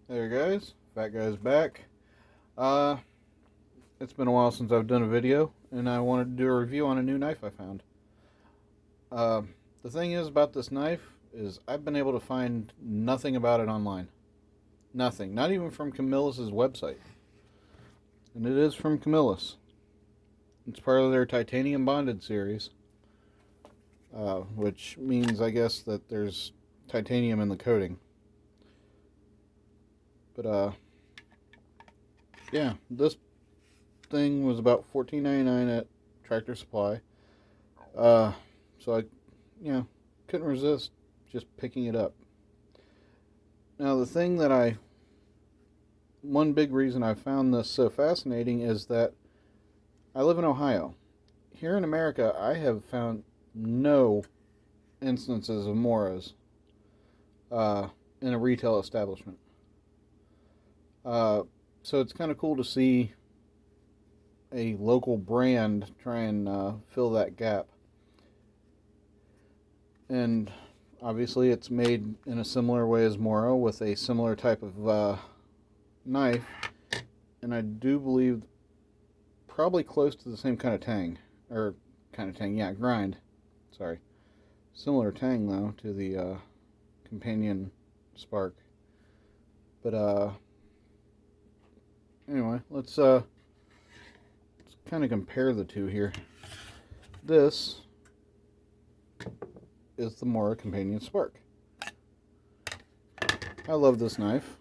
There guys, Fat Guy's back. Uh, it's been a while since I've done a video, and I wanted to do a review on a new knife I found. Uh, the thing is about this knife is I've been able to find nothing about it online. Nothing, not even from Camillus's website. And it is from Camillus. It's part of their titanium bonded series, which means I guess that there's titanium in the coating. But yeah, this thing was about $14.99 at Tractor Supply. So I, couldn't resist just picking it up. Now the thing that one big reason I found this so fascinating is that I live in Ohio. Here in America, I have found no instances of Moras in a retail establishment. So it's kind of cool to see a local brand try and fill that gap. And obviously it's made in a similar way as Mora with a similar type of knife. And I do believe probably close to the same kind of tang. Grind. Sorry. Similar tang, though, to the companion spark. But anyway, let's kind of compare the two here. This is the Mora Companion Spark. I love this knife.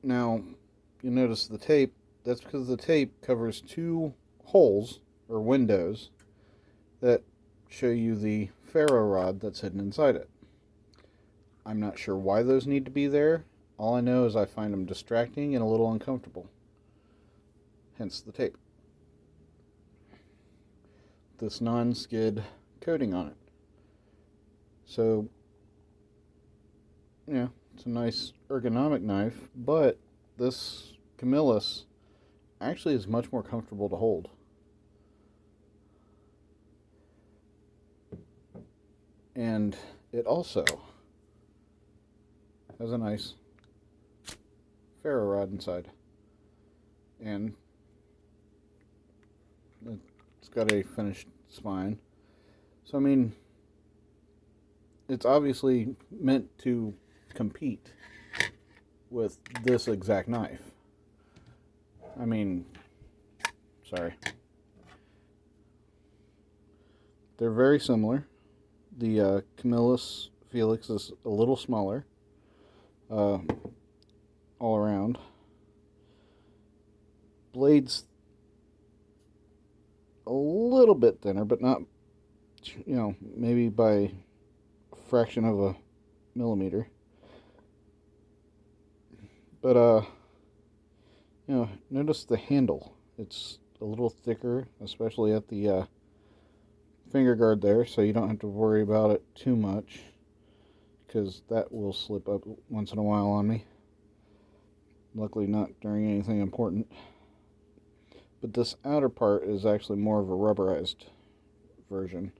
Now, you notice the tape. That's because the tape covers two holes, or windows, that show you the ferro rod that's hidden inside it. I'm not sure why those need to be there. All I know is I find them distracting and a little uncomfortable. Hence the tape. This non-skid coating on it. So, yeah, it's a nice ergonomic knife, but this Camillus actually is much more comfortable to hold. And it also has a nice ferro rod inside. And it's got a finished spine. So, I mean, it's obviously meant to compete with this exact knife. I mean, sorry. They're very similar. The Camillus Felix is a little smaller all around. Blades a little bit thinner, but not, maybe by a fraction of a millimeter. But, notice the handle. It's a little thicker, especially at the finger guard there, so you don't have to worry about it too much, because that will slip up once in a while on me. Luckily not during anything important. But this outer part is actually more of a rubberized version.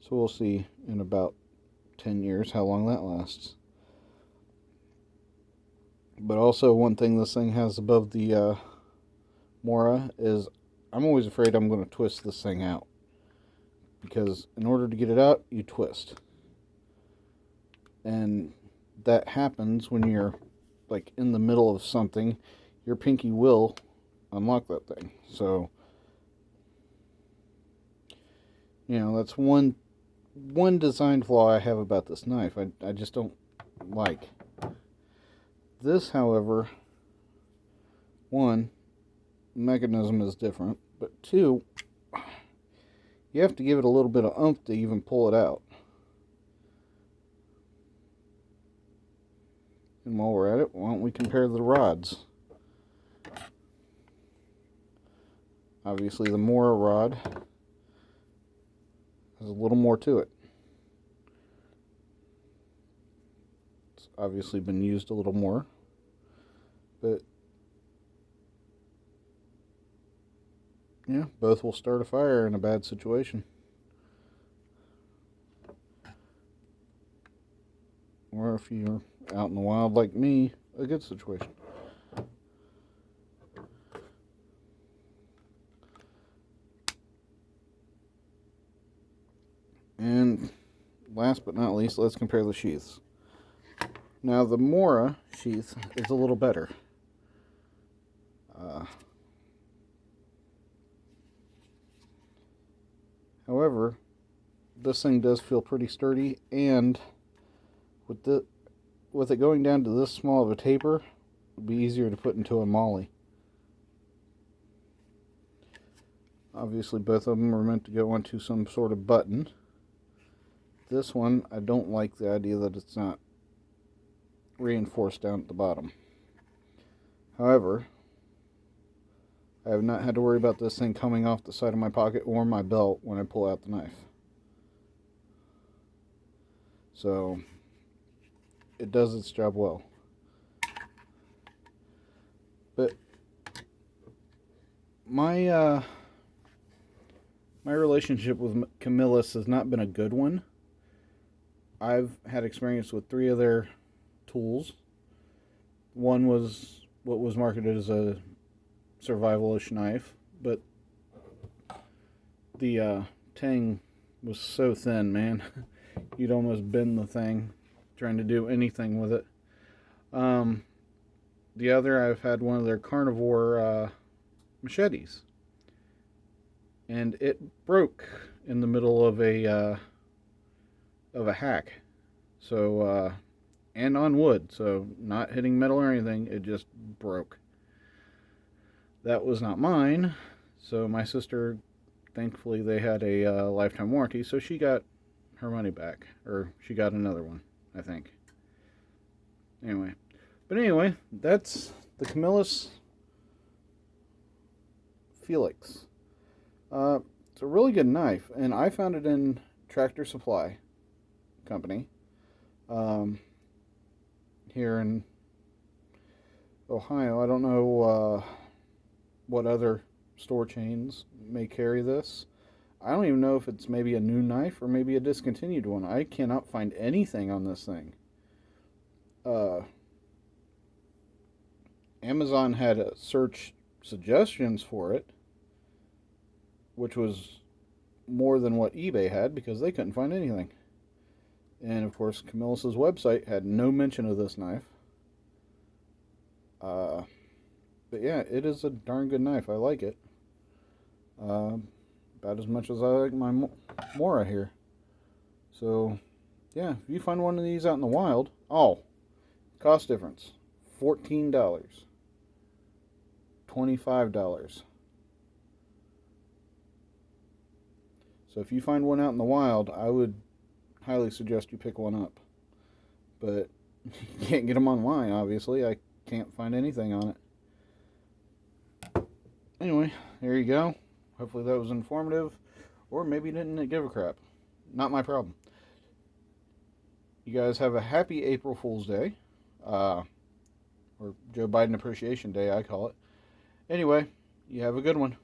So we'll see in about 10 years how long that lasts. But also one thing this thing has above the Mora is I'm always afraid I'm going to twist this thing out. Because in order to get it out, you twist. And that happens when you're like in the middle of something. Your pinky will unlock that thing. So, that's one design flaw I have about this knife. I just don't like. This, however, one, mechanism is different, but two, you have to give it a little bit of oomph to even pull it out. And while we're at it, why don't we compare the rods? Obviously, the Mora rod has a little more to it. It's obviously been used a little more, but yeah, both will start a fire in a bad situation. or if you're out in the wild like me, a good situation. And last but not least, let's compare the sheaths. Now, the Mora sheath is a little better. However, this thing does feel pretty sturdy, and with it going down to this small of a taper, it'll be easier to put into a molly. Obviously, both of them are meant to go onto some sort of button. This one, I don't like the idea that it's not reinforced down at the bottom. However, I have not had to worry about this thing coming off the side of my pocket or my belt when I pull out the knife. So, it does its job well. But my relationship with Camillus has not been a good one. I've had experience with 3 of their tools. One was what was marketed as a survivalish knife, but the tang was so thin, man. You'd almost bend the thing trying to do anything with it. The other, I've had one of their carnivore machetes, and it broke in the middle of a hack. So and on wood, so not hitting metal or anything, it just broke. That was not mine, so my sister, thankfully they had a lifetime warranty, so she got her money back, or she got another one, I think. Anyway, that's the Camillus Felix. It's a really good knife, and I found it in Tractor Supply Company here in Ohio. I don't know what other store chains may carry this. I don't even know if it's maybe a new knife or maybe a discontinued one. I cannot find anything on this thing. Amazon had search suggestions for it, which was more than what eBay had because they couldn't find anything. And of course, Camillus's website had no mention of this knife. But yeah, it is a darn good knife. I like it. About as much as I like my Mora here. So, yeah, if you find one of these out in the wild, cost difference, $14, $25. So if you find one out in the wild, I would highly suggest you pick one up. But you can't get them online, obviously. I can't find anything on it. Anyway, there you go. Hopefully that was informative. Or maybe you didn't give a crap. Not my problem. You guys have a happy April Fool's Day. Or Joe Biden Appreciation Day, I call it. Anyway, you have a good one.